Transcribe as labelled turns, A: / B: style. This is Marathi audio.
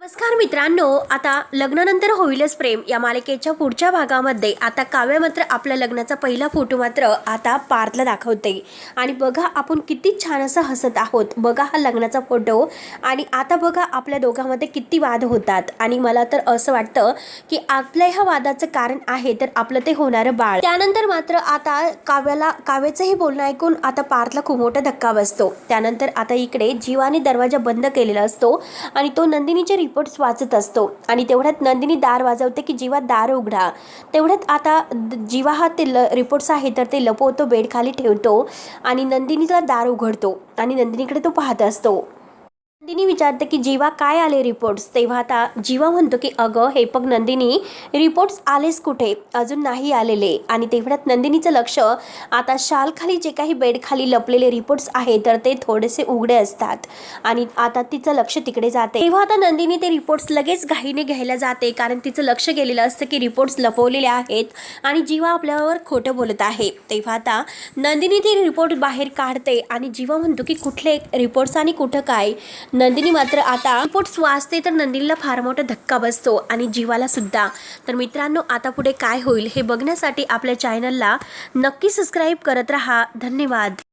A: नमस्कार मित्रांनो, आता लग्नानंतर होईलच प्रेम या मालिकेच्या पुढच्या भागामध्ये आता काव्य मात्र आपल्या लग्नाचा पहिला फोटो मात्र आता पार्थला दाखवते आणि बघा आपण किती छान असं हसत आहोत। बघा हा लग्नाचा फोटो आणि आता बघा आपल्या दोघांमध्ये किती वाद होतात आणि मला तर असं वाटतं की आपल्या ह्या वादाचं कारण आहे तर आपलं ते होणारं बाळ। त्यानंतर मात्र आता काव्याचं हे बोलणं ऐकून आता पार्थला खूप मोठा धक्का बसतो। त्यानंतर आता इकडे जीवाने दरवाजा बंद केलेला असतो आणि तो नंदिनीचे रिपोर्ट्स वाचत असतो आणि तेवढ्यात नंदिनी दार वाजवते की जीवा दार उघडा। तेवढ्यात आता जीवा हा ते रिपोर्ट्स आहे तर ते लपवतो, बेड खाली ठेवतो आणि नंदिनीला दार उघडतो आणि नंदिनीकडे तो पाहत असतो। नंदिनी विचारते की जीवा काय आले रिपोर्ट्स। तेव्हा आता जीवा म्हणतो की अगं हे बघ नंदिनी, रिपोर्ट्स आलेच कुठे, अजून नाही आलेले। आणि तेवढ्यात नंदिनीचं लक्ष आता शाल खाली जे काही बेड खाली लपलेले रिपोर्ट्स आहे तर ते थोडेसे उघडे असतात आणि आता तिचं लक्ष तिकडे जाते। तेव्हा आता नंदिनी ते रिपोर्ट्स लगेच घाईने घ्यायला जाते कारण तिचं लक्ष गेलेलं असतं की रिपोर्ट्स लपवलेले आहेत आणि जीवा आपल्यावर खोटं बोलत आहे। तेव्हा आता नंदिनी ते रिपोर्ट बाहेर काढते आणि जीवा म्हणतो की कुठले रिपोर्ट्स आणि कुठं काय। नंदिनी मात्र आता रिपोर्ट्स वाचते तर नंदिनीला फार मोठा धक्का बसतो आणि जीवाला सुद्धा। तर मित्रांनो, आता पुढे काय होईल हे बघण्यासाठी आपल्या चॅनलला नक्की सबस्क्राईब करत राहा। धन्यवाद।